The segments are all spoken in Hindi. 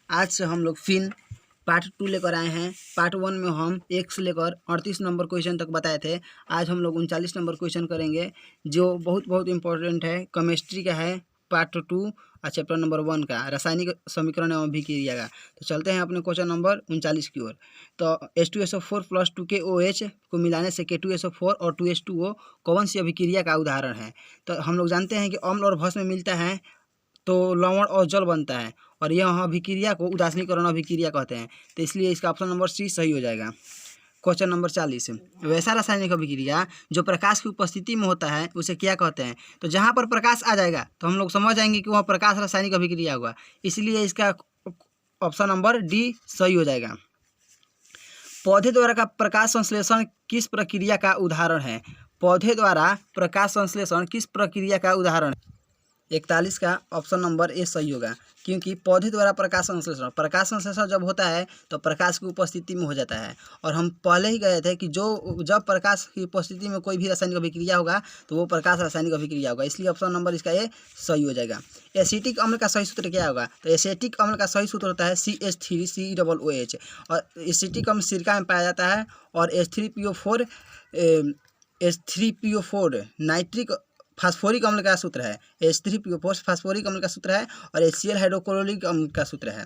आज से हम लोग फिन पार्ट 2 लेकर आए हैं। पार्ट 1 में हम 1 से लेकर 38 नंबर क्वेश्चन तक बताए थे। आज हम लोग 39 नंबर क्वेश्चन करेंगे जो बहुत इम्पोर्टेंट है। केमिस्ट्री का है पार्ट 2 और चैप्टर नंबर 1 का रासायनिक समीकरण एवं अभिक्रिया का। तो चलते हैं अपने क्वेश्चन नंबर 39 की ओर। तो H2SO4 + 2KOH को मिलाने से K2SO4 और 2H2O कौन सी अभिक्रिया का उदाहरण है। तो हम लोग जानते हैं कि अम्ल और भस्म मिलता है तो लवण और जल बनता है, और यह अभिक्रिया को उदासीनीकरण अभिक्रिया कहते हैं। तो इसलिए इसका ऑप्शन नंबर सी सही हो जाएगा। क्वेश्चन नंबर 40, वैसा रासायनिक अभिक्रिया जो प्रकाश की उपस्थिति में होता है उसे क्या कहते हैं। तो जहाँ पर प्रकाश आ जाएगा तो हम लोग समझ जाएंगे कि वह प्रकाश रासायनिक अभिक्रिया होगा, इसलिए इसका ऑप्शन नंबर डी सही हो जाएगा। पौधे द्वारा का प्रकाश संश्लेषण किस प्रक्रिया का उदाहरण है। पौधे द्वारा प्रकाश संश्लेषण किस प्रक्रिया का उदाहरण है। 41 का ऑप्शन नंबर ए सही होगा, क्योंकि पौधे द्वारा प्रकाश संश्लेषण जब होता है तो प्रकाश की उपस्थिति में हो जाता है। और हम पहले ही गए थे कि जब प्रकाश की उपस्थिति में कोई भी रासायनिक अभिक्रिया होगा तो वो प्रकाश रासायनिक अभिक्रिया होगा, इसलिए ऑप्शन नंबर इसका ए सही हो जाएगा। एसिटिक अम्ल का सही सूत्र क्या होगा। तो एसिटिक अम्ल का सही सूत्र होता है CH3COOH, और एसिटिक अम्ल सिरका में पाया जाता है। और H3PO4 नाइट्रिक फास्फोरिक अम्ल का सूत्र है। H3PO4 फास्फोरिक अम्ल का सूत्र है, और HCl हाइड्रोक्लोरिक अम्ल का सूत्र है।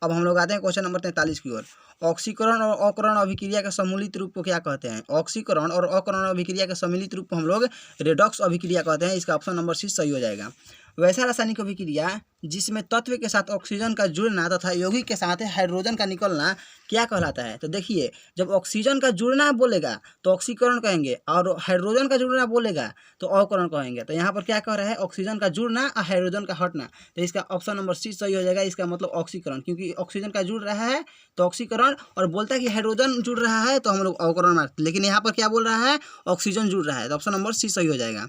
अब हम लोग आते हैं क्वेश्चन नंबर 43 की ओर। ऑक्सीकरण और अकरण अभिक्रिया के सम्मिलित रूप को क्या कहते हैं। ऑक्सीकरण और अकरण अभिक्रिया के सम्मिलित रूप को हम लोग रेडॉक्स अभिक्रिया कहते हैं। इसका ऑप्शन नंबर सी सही हो जाएगा। वैसा रासायनिक अभिक्रिया जिसमें तत्व के साथ ऑक्सीजन का जुड़ना तथा यौगिक के साथ हाइड्रोजन का निकलना क्या कहलाता है। तो देखिए, जब ऑक्सीजन का जुड़ना बोलेगा तो ऑक्सीकरण कहेंगे, और हाइड्रोजन का जुड़ना बोलेगा तो अकरण कहेंगे। तो यहाँ पर क्या कह रहा है, ऑक्सीजन का जुड़ना और हाइड्रोजन का हटना। तो इसका ऑप्शन नंबर सी सही हो जाएगा। इसका मतलब ऑक्सीकरण, क्योंकि ऑक्सीजन का जुड़ रहा है तो ऑक्सीकरण, और बोलता है कि हाइड्रोजन जुड़ रहा है तो हम लोग अवकरण मारते, लेकिन यहाँ पर क्या बोल रहा है, ऑक्सीजन जुड़ रहा है। तो ऑप्शन नंबर सी सही हो जाएगा।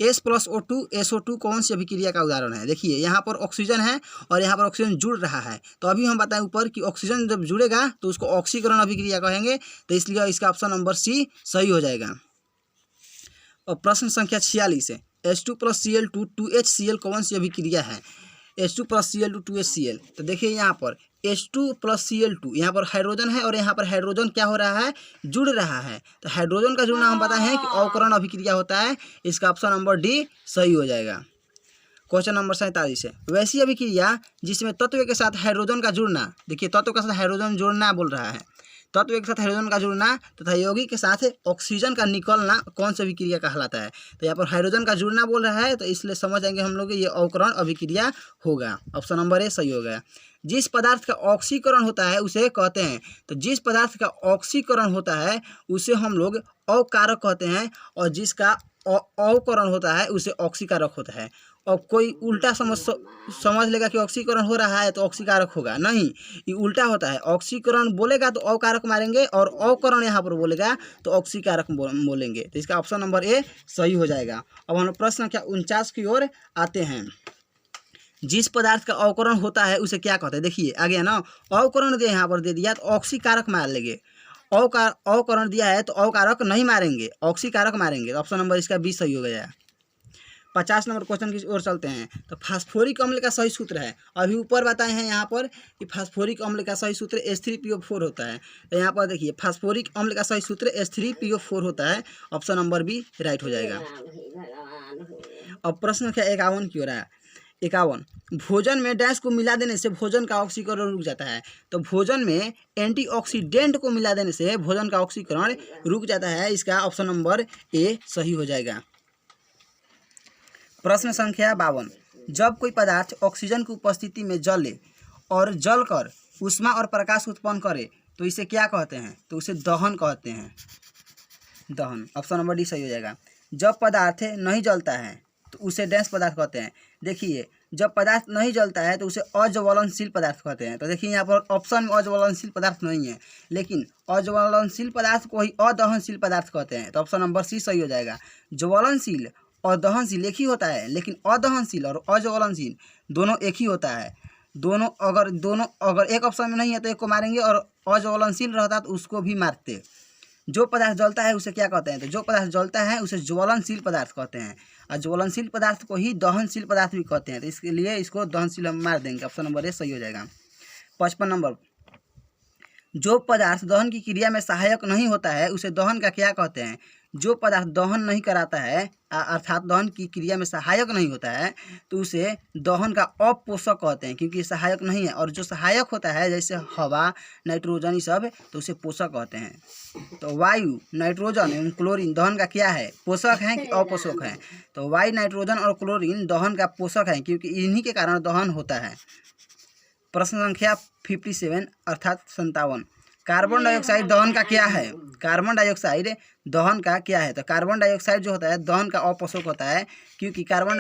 H+O2 SO2 कौन सी अभिक्रिया का उदाहरण है। देखिए, यहाँ पर ऑक्सीजन है और यहाँ पर ऑक्सीजन जुड़ रहा है, तो अभी हम बताएं ऊपर कि ऑक्सीजन जब जुड़ेगा तो उसको ऑक्सीकरण अभिक्रिया कहेंगे। तो इसलिए इसका ऑप्शन नंबर सी सही हो जाएगा। और प्रश्न संख्या 46 है, H2+Cl2 2HCl कौन सी अभिक्रिया है। H2+Cl2 2HCl। तो देखिए, यहाँ पर H2+Cl2, यहाँ पर हाइड्रोजन है और यहाँ पर हाइड्रोजन क्या हो रहा है, जुड़ रहा है। तो हाइड्रोजन का जुड़ना हम बताए हैं कि अवकरण अभिक्रिया होता है। इसका ऑप्शन नंबर डी सही हो जाएगा। क्वेश्चन नंबर 47 है, वैसी अभिक्रिया जिसमें तत्व के साथ हाइड्रोजन का जुड़ना। देखिए, तत्व के साथ हाइड्रोजन जुड़ना बोल रहा है, तत्व के साथ हाइड्रोजन का जुड़ना तथा यौगिक के साथ ऑक्सीजन का निकलना कौन सी अभिक्रिया कहलाता है। तो यहाँ पर हाइड्रोजन का जुड़ना बोल रहा है, तो इसलिए समझ जाएंगे हम लोग ये अवकरण अभिक्रिया होगा। ऑप्शन नंबर ए सही हो गया। जिस पदार्थ का ऑक्सीकरण होता है उसे कहते हैं। तो जिस पदार्थ का ऑक्सीकरण होता है उसे हम लोग अवकारक कहते हैं, और जिसका अवकरण होता है उसे ऑक्सीकारक होता है। और कोई उल्टा समझ लेगा कि ऑक्सीकरण हो रहा है तो ऑक्सीकारक होगा, नहीं, ये उल्टा होता है। ऑक्सीकरण बोलेगा तो अवकारक मारेंगे, और अवकरण यहाँ पर बोलेगा तो ऑक्सीकारक बोलेंगे। तो इसका ऑप्शन नंबर ए सही हो जाएगा। अब हम प्रश्न संख्या 49 की ओर आते हैं। जिस पदार्थ का अवकरण होता है उसे क्या कहते हैं। देखिए, आ गया ना, अवकरण दिया यहाँ पर दे दिया तो ऑक्सीकारक मार लेंगे। अवकरण दिया है तो अवकारक नहीं मारेंगे, ऑक्सीकारक मारेंगे। तो ऑप्शन नंबर इसका बी सही हो गया। 50 नंबर क्वेश्चन की ओर चलते हैं। तो फास्फोरिक अम्ल का सही सूत्र है, अभी ऊपर बताए हैं यहाँ पर कि फास्फोरिक अम्ल का सही सूत्र H3PO4 होता है। तो यहाँ पर देखिए, फास्फोरिक अम्ल का सही सूत्र H3PO4 होता है। ऑप्शन नंबर बी राइट हो जाएगा। अब प्रश्न संख्या 51 की ओर है। 51, भोजन में डैश को मिला देने से भोजन का ऑक्सीकरण रुक जाता है। तो भोजन में एंटीऑक्सीडेंट को मिला देने से भोजन का ऑक्सीकरण रुक जाता है। इसका ऑप्शन नंबर ए सही हो जाएगा। प्रश्न संख्या 52, जब कोई पदार्थ ऑक्सीजन की उपस्थिति में जले और जलकर ऊष्मा और प्रकाश उत्पन्न करे तो इसे क्या कहते हैं। तो उसे दहन कहते हैं, दहन। ऑप्शन नंबर डी सही हो जाएगा। जब पदार्थ नहीं जलता है तो उसे डैश पदार्थ कहते हैं। देखिए, जब पदार्थ नहीं जलता है तो उसे अज्वलनशील पदार्थ कहते हैं। तो देखिए, यहाँ पर ऑप्शन में अज्वलनशील पदार्थ नहीं है, लेकिन अज्वलनशील पदार्थ को ही अदहनशील पदार्थ कहते हैं। तो ऑप्शन नंबर सी सही हो जाएगा। ज्वलनशील और दहनशील एक ही होता है, लेकिन अदहनशील और अज्वलनशील दोनों एक ही होता है। दोनों अगर एक ऑप्शन में नहीं है तो एक को मारेंगे, और अज्वलनशील रहता तो उसको भी मारते। जो पदार्थ जलता है उसे क्या कहते हैं। तो जो पदार्थ जलता है उसे ज्वलनशील पदार्थ कहते हैं, और ज्वलनशील पदार्थ को ही दहनशील पदार्थ भी कहते हैं। तो इसके लिए इसको दहनशील हम मार देंगे। ऑप्शन नंबर ए सही हो जाएगा। 55 नंबर, जो पदार्थ दहन की क्रिया में सहायक नहीं होता है उसे दहन का क्या कहते हैं? जो पदार्थ दहन नहीं कराता है अर्थात दहन की क्रिया में सहायक नहीं होता है तो उसे दहन का अपोषक कहते हैं, क्योंकि सहायक नहीं है। और जो सहायक होता है जैसे हवा, नाइट्रोजन, ये सब, तो उसे पोषक कहते हैं। तो वायु, नाइट्रोजन एवं क्लोरीन दहन का क्या है? पोषक हैं कि अपोषक हैं? तो वायु, नाइट्रोजन और क्लोरीन दहन का पोषक है, क्योंकि इन्हीं के कारण दहन होता है। प्रश्न संख्या 57 अर्थात 57, कार्बन डाइऑक्साइड दहन का क्या है? कार्बन डाइऑक्साइड दहन का क्या है? तो कार्बन डाइऑक्साइड जो होता है दहन का अपोषक होता है, क्योंकि कार्बन